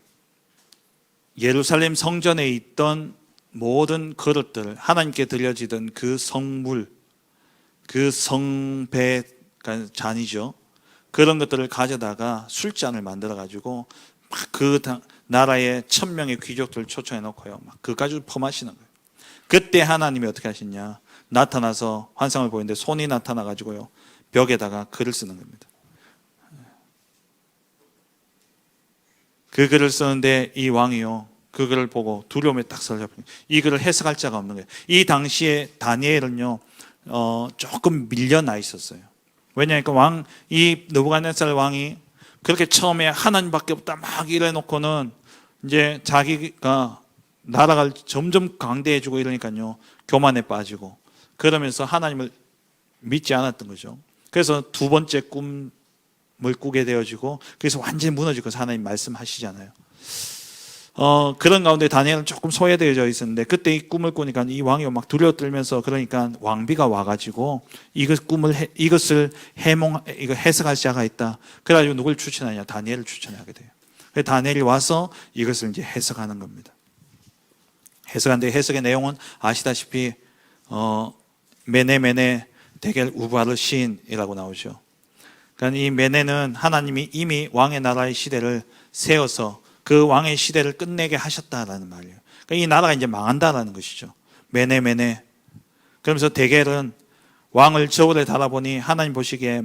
예루살렘 성전에 있던 모든 그릇들, 하나님께 드려지던 그 성물, 그 성배 잔이죠. 그런 것들을 가져다가 술잔을 만들어 가지고 막 그 나라의 1000명의 귀족들 초청해 놓고요, 막 그거 가지고 퍼마시는 거예요. 그때 하나님이 어떻게 하시냐? 나타나서 환상을 보이는데 손이 나타나 가지고요, 벽에다가 글을 쓰는 겁니다. 그 글을 쓰는데 이 왕이요, 그 글을 보고 두려움에 딱 사로잡힌, 이 글을 해석할 자가 없는 거예요. 이 당시에 다니엘은요 조금 밀려나 있었어요. 왜냐하니까 이 느부갓네살 왕이 그렇게 처음에 하나님밖에 없다 막 이래놓고는 이제 자기가 나라가 점점 강대해지고 이러니까요 교만에 빠지고, 그러면서 하나님을 믿지 않았던 거죠. 그래서 두 번째 꿈을 꾸게 되어지고, 그래서 완전히 무너지고 하나님 말씀하시잖아요. 그런 가운데 다니엘은 조금 소외되어져 있었는데, 그때 이 꿈을 꾸니까 이 왕이 막 두려워 떨면서, 그러니까 왕비가 와가지고 이것을 해석할 자가 있다. 그래가지고 누굴 추천하냐? 다니엘을 추천하게 돼요. 그래서 다니엘이 와서 이것을 이제 해석하는 겁니다. 해석하는데 해석의 내용은 아시다시피 메네 데겔 우바르신이라고 나오죠. 그러니까 이 메네는 하나님이 이미 왕의 나라의 시대를 세워서 그 왕의 시대를 끝내게 하셨다라는 말이에요. 그러니까 이 나라가 이제 망한다라는 것이죠. 메네. 그러면서 데겔은 왕을 저울에 달아보니 하나님 보시기에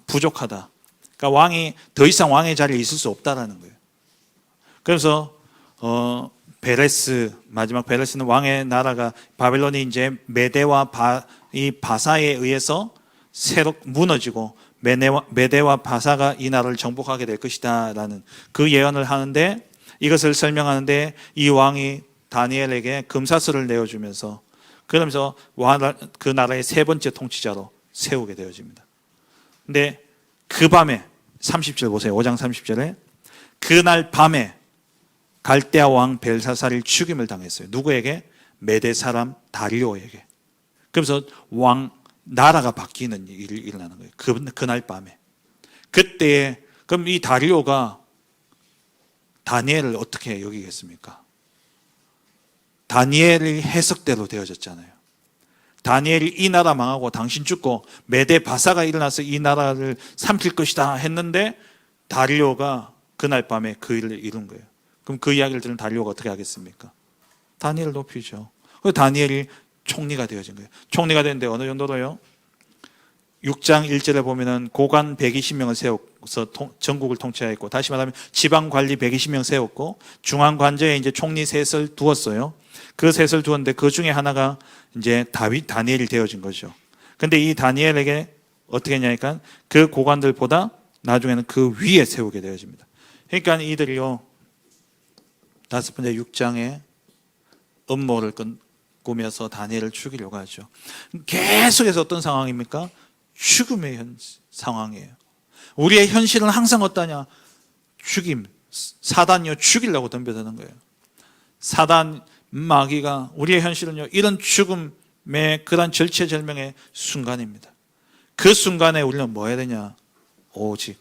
부족하다. 그러니까 왕이 더 이상 왕의 자리에 있을 수 없다라는 거예요. 그래서 베레스, 마지막 베레스는 왕의 나라가 바벨론이 이제 메대와 바사에 의해서 새로 무너지고 메대와 바사가 이 나라를 정복하게 될 것이다 라는 그 예언을 하는데, 이것을 설명하는데 이 왕이 다니엘에게 금사슬을 내어주면서, 그러면서 그 나라의 세 번째 통치자로 세우게 되어집니다. 근데 그 밤에 30절 보세요. 5장 30절에 그날 밤에 갈대아 왕 벨사살이 죽임을 당했어요. 누구에게? 메대 사람 다리오에게. 그래서 나라가 바뀌는 일이 일어나는 거예요. 그날 밤에. 그때 그럼 이 다리오가 다니엘을 어떻게 여기겠습니까? 다니엘의 해석대로 되어졌잖아요. 다니엘이 이 나라 망하고 당신 죽고 메대 바사가 일어나서 이 나라를 삼킬 것이다 했는데, 다리오가 그날 밤에 그 일을 이룬 거예요. 그럼 그 이야기를 들은 다리오가 어떻게 하겠습니까? 다니엘을 높이죠. 그래서 다니엘이 총리가 되어진 거예요. 총리가 되는데 어느 정도로요? 6장 1절에 보면은 고관 120명을 세워서 전국을 통치하였고, 다시 말하면 지방 관리 120명 세웠고, 중앙 관저에 이제 총리 셋을 두었어요. 그 셋을 두었는데 그 중에 하나가 이제 다니엘이 되어진 거죠. 근데 이 다니엘에게 어떻게 했냐니까 그 고관들보다 나중에는 그 위에 세우게 되어집니다. 그러니까 이들이요, 다섯 번째 6장에 음모를 꾸며서 다니엘을 죽이려고 하죠. 계속해서 어떤 상황입니까? 죽음의 상황이에요. 우리의 현실은 항상 어떠냐? 죽임. 사단이요, 죽이려고 덤벼드는 거예요. 사단, 마귀가 우리의 현실은요, 이런 죽음의 그런 절체절명의 순간입니다. 그 순간에 우리는 뭐 해야 되냐? 오직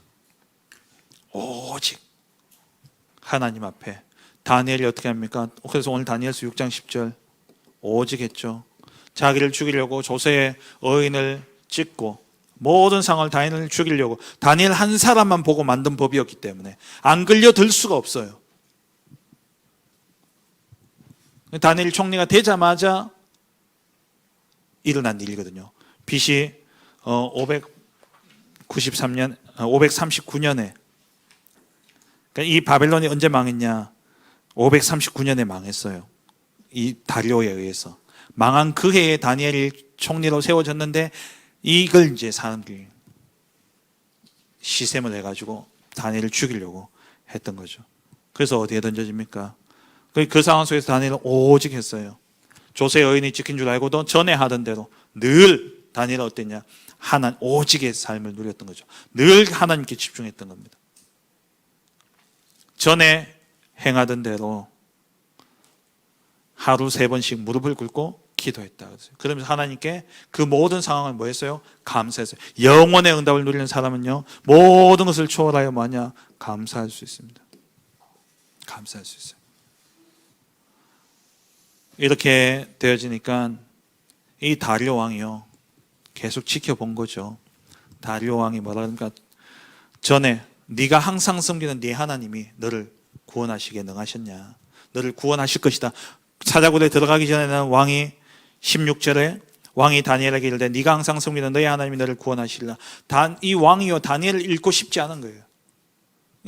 하나님 앞에. 다니엘이 어떻게 합니까? 그래서 오늘 다니엘서 6장 10절 오직 했죠. 자기를 죽이려고 조세의 어인을 찍고 모든 상황을 다니엘을 죽이려고, 다니엘 한 사람만 보고 만든 법이었기 때문에 안 걸려들 수가 없어요. 다니엘 총리가 되자마자 일어난 일이거든요. BC 539년에, 그러니까 이 바벨론이 언제 망했냐? 539년에 망했어요. 이 다리오에 의해서. 망한 그 해에 다니엘이 총리로 세워졌는데, 이걸 이제 사람들이 시샘을 해가지고 다니엘을 죽이려고 했던 거죠. 그래서 어디에 던져집니까? 그 상황 속에서 다니엘은 오직 했어요. 조세 여인이 지킨 줄 알고도 전에 하던 대로 늘 다니엘은 어땠냐? 오직의 삶을 누렸던 거죠. 늘 하나님께 집중했던 겁니다. 전에 행하던 대로 하루 3번씩 무릎을 꿇고 기도했다. 그러면서 하나님께 그 모든 상황을 뭐 했어요? 감사했어요. 영원의 응답을 누리는 사람은요, 모든 것을 초월하여 뭐하냐? 감사할 수 있습니다. 감사할 수 있어요. 이렇게 되어지니까 이 다리오 왕이요, 계속 지켜본 거죠. 다리오 왕이 뭐라 그러니까, 전에 네가 항상 섬기는 네 하나님이 너를 구원하시기에 능하셨냐? 너를 구원하실 것이다. 사자굴에 들어가기 전에는 왕이 16절에 왕이 다니엘에게 이르되 네가 항상 섬기는 너의 하나님이 너를 구원하시리라. 이 왕이요, 다니엘을 잃고 싶지 않은 거예요.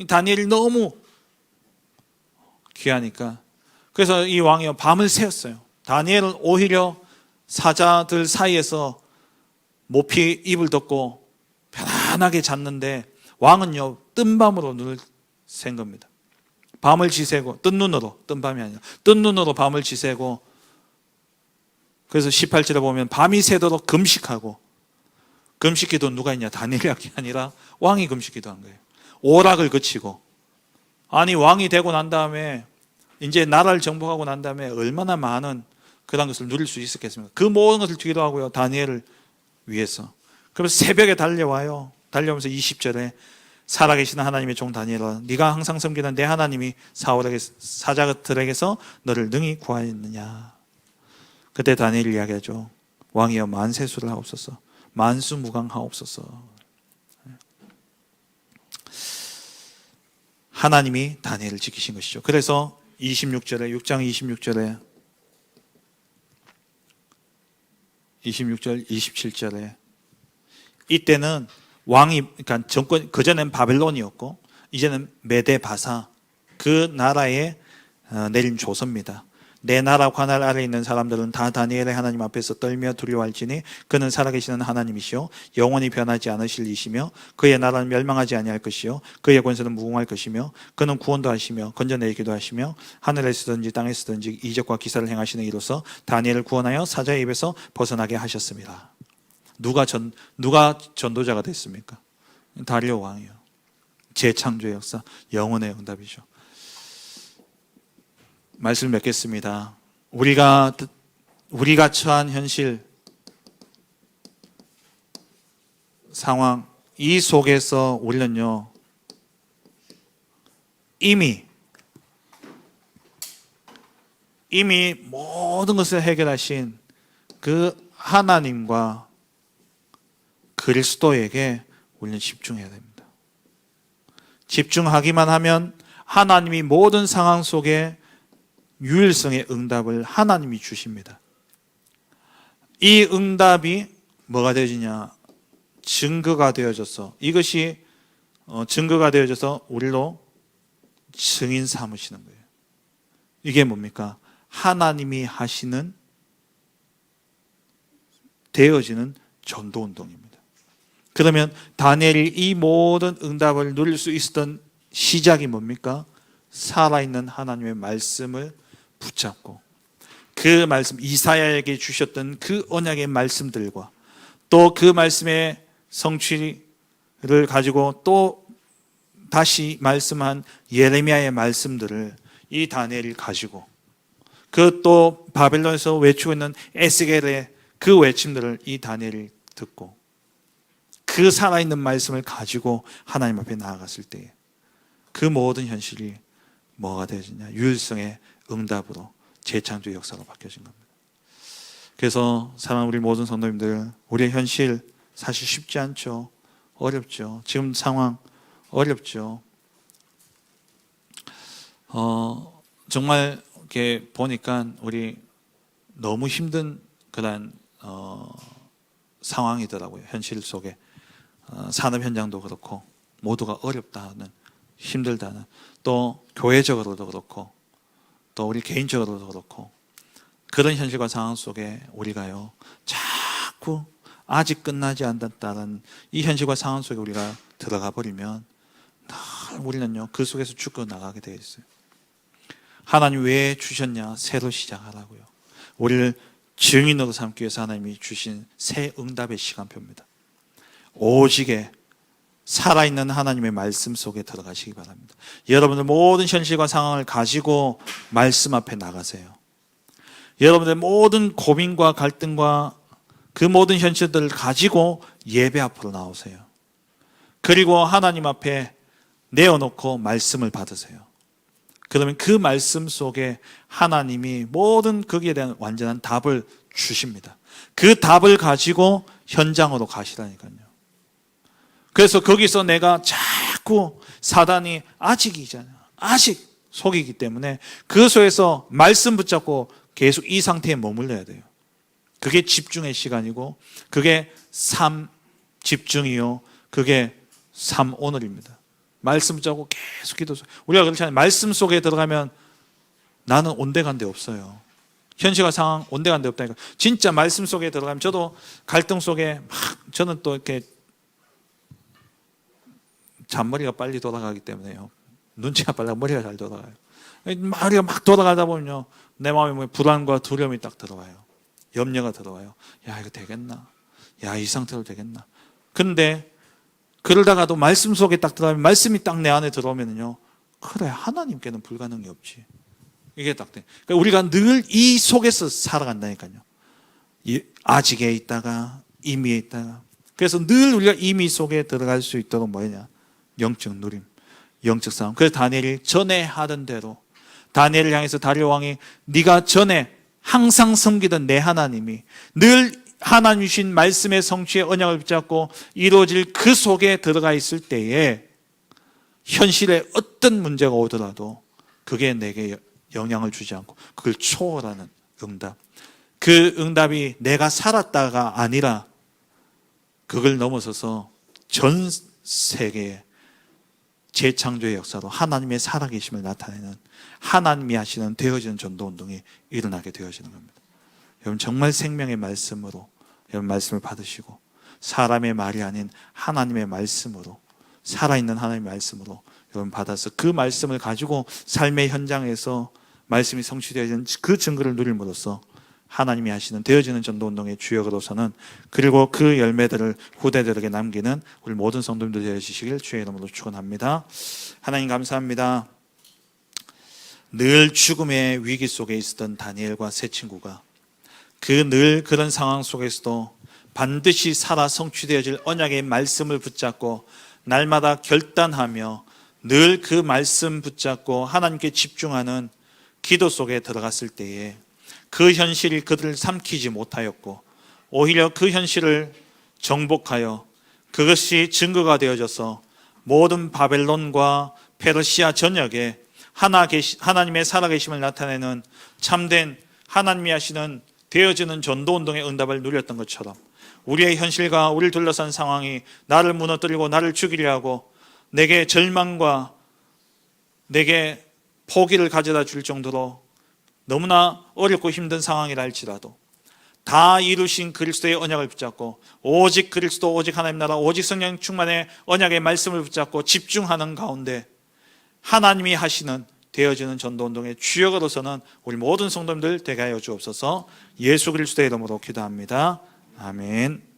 다니엘이 너무 귀하니까. 그래서 이 왕이요, 밤을 새웠어요. 다니엘은 오히려 사자들 사이에서 모피 입을 덮고 편안하게 잤는데, 왕은요, 뜬 밤으로 눈을 센 겁니다. 밤을 지새고, 뜬 눈으로, 뜬 밤이 아니라 뜬 눈으로 밤을 지새고, 그래서 18절에 보면 밤이 새도록 금식하고, 금식기도 누가 있냐? 다니엘이 아니라 왕이 금식기도 한 거예요. 오락을 거치고. 아니, 왕이 되고 난 다음에, 이제 나라를 정복하고 난 다음에 얼마나 많은 그런 것을 누릴 수 있었겠습니까? 그 모든 것을 기도하고요, 다니엘을 위해서. 그래서 새벽에 달려와요. 달려오면서 20절에 살아계시는 하나님의 종 다니엘아, 네가 항상 섬기는 내 하나님이 사자들에게서 너를 능히 구하였느냐. 그때 다니엘이 이야기하죠. 왕이여 만세수를 하옵소서, 만수무강하옵소서. 하나님이 다니엘을 지키신 것이죠. 그래서 26절에 6장 26절에 26절 27절에 이때는 왕이, 그러니까 정권, 그전엔 바벨론이었고 이제는 메데바사, 그 나라에 내린 조서입니다. 내 나라 관할 아래에 있는 사람들은 다 다니엘의 하나님 앞에서 떨며 두려워할지니 그는 살아계시는 하나님이시요 영원히 변하지 않으실 이시며 그의 나라는 멸망하지 아니할 것이요 그의 권세는 무궁할 것이며 그는 구원도 하시며 건져내기도 하시며 하늘에서든지 땅에서든지 이적과 기사를 행하시는 이로써 다니엘을 구원하여 사자의 입에서 벗어나게 하셨습니다. 누가 전도자가 됐습니까? 다리오 왕이요. 재창조의 역사, 영원의 응답이죠. 말씀을 맺겠습니다. 우리가 처한 현실, 상황, 이 속에서 우리는요, 이미 모든 것을 해결하신 그 하나님과 그리스도에게 우리는 집중해야 됩니다. 집중하기만 하면 하나님이 모든 상황 속에 유일성의 응답을 하나님이 주십니다. 이 응답이 뭐가 되어지냐? 증거가 되어져서, 이것이 증거가 되어져서 우리로 증인 삼으시는 거예요. 이게 뭡니까? 하나님이 하시는, 되어지는 전도운동입니다. 그러면 다니엘이 이 모든 응답을 누릴 수 있었던 시작이 뭡니까? 살아있는 하나님의 말씀을 붙잡고, 그 말씀, 이사야에게 주셨던 그 언약의 말씀들과 또 그 말씀의 성취를 가지고 또 다시 말씀한 예레미야의 말씀들을 이 다니엘이 가지고, 그 또 바벨론에서 외치고 있는 에스겔의 그 외침들을 이 다니엘이 듣고, 그 살아있는 말씀을 가지고 하나님 앞에 나아갔을 때 그 모든 현실이 뭐가 되어지냐? 유일성의 응답으로, 재창조의 역사로 바뀌어진 겁니다. 그래서 사랑하는 우리 모든 성도님들, 우리의 현실 사실 쉽지 않죠. 어렵죠. 지금 상황 어렵죠. 정말 이렇게 보니까 우리 너무 힘든 그런 상황이더라고요. 현실 속에 산업 현장도 그렇고 모두가 어렵다는, 힘들다는, 또 교회적으로도 그렇고 또 우리 개인적으로도 그렇고 그런 현실과 상황 속에 우리가요 자꾸 아직 끝나지 않았다는 이 현실과 상황 속에 우리가 들어가 버리면 우리는요 그 속에서 죽어 나가게 되어 있어요. 하나님 왜 주셨냐? 새로 시작하라고요. 우리를 증인으로 삼기 위해서 하나님이 주신 새 응답의 시간표입니다. 오직에 살아있는 하나님의 말씀 속에 들어가시기 바랍니다. 여러분들 모든 현실과 상황을 가지고 말씀 앞에 나가세요. 여러분들 모든 고민과 갈등과 그 모든 현실들을 가지고 예배 앞으로 나오세요. 그리고 하나님 앞에 내어놓고 말씀을 받으세요. 그러면 그 말씀 속에 하나님이 모든 거기에 대한 완전한 답을 주십니다. 그 답을 가지고 현장으로 가시라니까요. 그래서 거기서 내가 자꾸 사단이 아직 속이기 때문에 그 속에서 말씀 붙잡고 계속 이 상태에 머물러야 돼요. 그게 집중의 시간이고 그게 삶 집중이요. 그게 삶 오늘입니다. 말씀 붙잡고 계속 기도. 우리가 그렇잖아요. 말씀 속에 들어가면 나는 온데간데 없어요. 현실과 상황 온데간데 없다니까. 진짜 말씀 속에 들어가면 저도 갈등 속에 저는 또 이렇게 잔머리가 빨리 돌아가기 때문에요. 눈치가 빨라 머리가 잘 돌아가요. 머리가 막 돌아가다 보면요. 내 마음에 불안과 두려움이 딱 들어와요. 염려가 들어와요. 야, 이거 되겠나? 야, 이 상태로 되겠나? 근데 그러다가도 말씀 속에 딱 들어가면 말씀이 딱 내 안에 들어오면요. 그래, 하나님께는 불가능이 없지. 이게 딱 돼. 그러니까 우리가 늘 이 속에서 살아간다니까요. 아직에 있다가 임의에 있다가. 그래서 늘 우리가 임의 속에 들어갈 수 있도록 뭐냐? 영적 누림, 영적 싸움. 그래서 다니엘이 전에 하던 대로 다니엘을 향해서 다리오 왕이 네가 전에 항상 섬기던 내 하나님이 늘 하나님 주신 말씀의 성취의 언약을 붙잡고 이루어질 그 속에 들어가 있을 때에 현실에 어떤 문제가 오더라도 그게 내게 영향을 주지 않고 그걸 초월하는 응답. 그 응답이 내가 살았다가 아니라 그걸 넘어서서 전 세계에 재창조의 역사로 하나님의 살아계심을 나타내는 하나님이 하시는 되어지는 전도운동이 일어나게 되어지는 겁니다. 여러분 정말 생명의 말씀으로 여러분 말씀을 받으시고 사람의 말이 아닌 하나님의 말씀으로 살아있는 하나님의 말씀으로 여러분 받아서 그 말씀을 가지고 삶의 현장에서 말씀이 성취되어지는 그 증거를 누림으로써 하나님이 하시는 되어지는 전도운동의 주역으로서는 그리고 그 열매들을 후대들에게 남기는 우리 모든 성도님들 되어주시길 주의 이름으로 축원합니다. 하나님 감사합니다. 늘 죽음의 위기 속에 있었던 다니엘과 세 친구가 그 늘 그런 상황 속에서도 반드시 살아 성취되어질 언약의 말씀을 붙잡고 날마다 결단하며 늘 그 말씀 붙잡고 하나님께 집중하는 기도 속에 들어갔을 때에 그 현실이 그들을 삼키지 못하였고 오히려 그 현실을 정복하여 그것이 증거가 되어져서 모든 바벨론과 페르시아 전역에 하나님의 살아계심을 나타내는 참된 하나님이 하시는 되어지는 전도운동의 응답을 누렸던 것처럼 우리의 현실과 우리를 둘러싼 상황이 나를 무너뜨리고 나를 죽이려 하고 내게 절망과 내게 포기를 가져다 줄 정도로 너무나 어렵고 힘든 상황이라 할지라도 다 이루신 그리스도의 언약을 붙잡고 오직 그리스도 오직 하나님 나라 오직 성령 충만의 언약의 말씀을 붙잡고 집중하는 가운데 하나님이 하시는 되어지는 전도운동의 주역으로서는 우리 모든 성도님들 되게 하여 주옵소서. 예수 그리스도의 이름으로 기도합니다. 아멘.